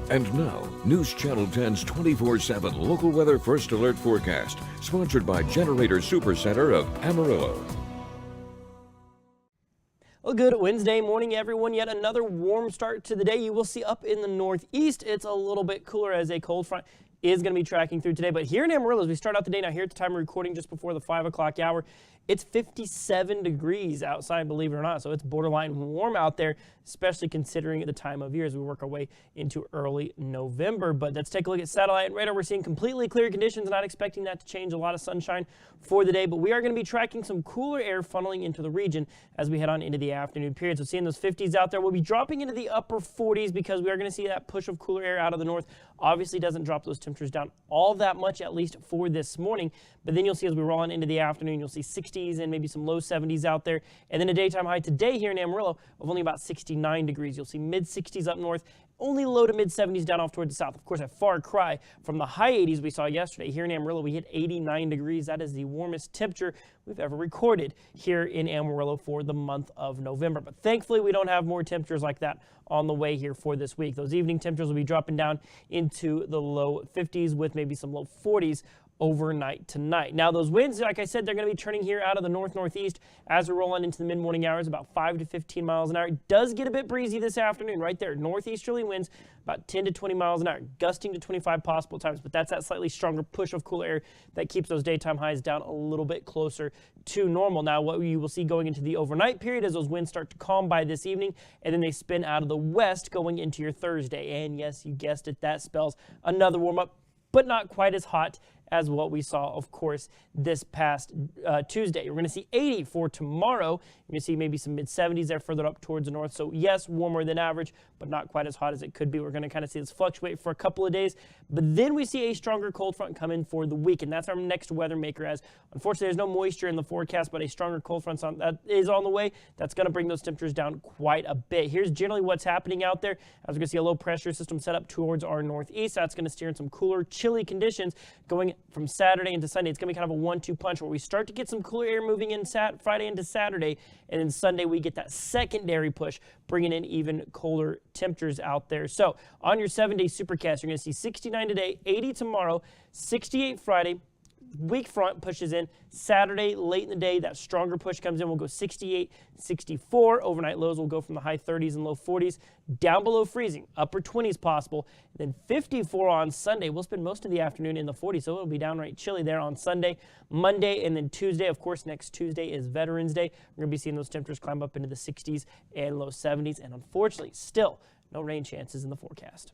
And now, News Channel 10's 24/7 local weather first alert forecast, sponsored by Generator Supercenter of Amarillo. Well, good Wednesday morning, everyone. Yet another warm start to the day. You will see up in the northeast, it's a little bit cooler as a cold front is going to be tracking through today. But here in Amarillo, as we start out the day now, here at the time of recording just before the 5 o'clock hour, it's 57 degrees outside, believe it or not. So it's borderline warm out there, especially considering the time of year as we work our way into early November. But let's take a look at satellite and radar. We're seeing completely clear conditions, not expecting that to change. A lot of sunshine for the day, but we are going to be tracking some cooler air funneling into the region as we head on into the afternoon period. So seeing those 50s out there, we'll be dropping into the upper 40s because we are going to see that push of cooler air out of the north. Obviously doesn't drop those temperatures down all that much, at least for this morning. But then you'll see as we roll on into the afternoon, you'll see 60s and maybe some low 70s out there. And then a daytime high today here in Amarillo of only about 69 degrees. You'll see mid 60s up north, only low to mid 70s down off towards the south. Of course, a far cry from the high 80s we saw yesterday. Here in Amarillo, we hit 89 degrees. That is the warmest temperature we've ever recorded here in Amarillo for the month of November. But thankfully, we don't have more temperatures like that on the way here for this week. Those evening temperatures will be dropping down into the low 50s with maybe some low 40s overnight tonight. Now those winds, like I said, they're going to be turning here out of the north-northeast as we roll on into the mid-morning hours, about 5 to 15 miles an hour. It does get a bit breezy this afternoon right there. Northeasterly winds about 10 to 20 miles an hour, gusting to 25 possible times, but that's that slightly stronger push of cool air that keeps those daytime highs down a little bit closer to normal. Now what you will see going into the overnight period as those winds start to calm by this evening, and then they spin out of the west going into your Thursday. And yes, you guessed it, that spells another warm-up, but not quite as hot as what we saw, of course, this past Tuesday. We're going to see 80 for tomorrow. You're going to see maybe some mid-70s there further up towards the north. So, yes, warmer than average, but not quite as hot as it could be. We're going to kind of see this fluctuate for a couple of days. But then we see a stronger cold front come in for the week, and that's our next weather maker. As unfortunately, there's no moisture in the forecast, but a stronger cold front that is on the way. That's going to bring those temperatures down quite a bit. Here's generally what's happening out there. As we're going to see a low pressure system set up towards our northeast. That's going to steer in some cooler, chilly conditions going from Saturday into Sunday. It's going to be kind of a 1-2 punch where we start to get some cooler air moving in Friday into Saturday, and then Sunday we get that secondary push, bringing in even colder temperatures out there. So on your 7-day supercast, you're going to see 69 today, 80 tomorrow, 68 Friday. Weak front pushes in Saturday late in the day. That stronger push comes in. We'll go 68, 64. Overnight lows will go from the high 30s and low 40s down below freezing, upper 20s possible. And then 54 on Sunday. We'll spend most of the afternoon in the 40s, so it'll be downright chilly there on Sunday, Monday, and then Tuesday. Of course, next Tuesday is Veterans Day. We're going to be seeing those temperatures climb up into the 60s and low 70s. And unfortunately, still no rain chances in the forecast.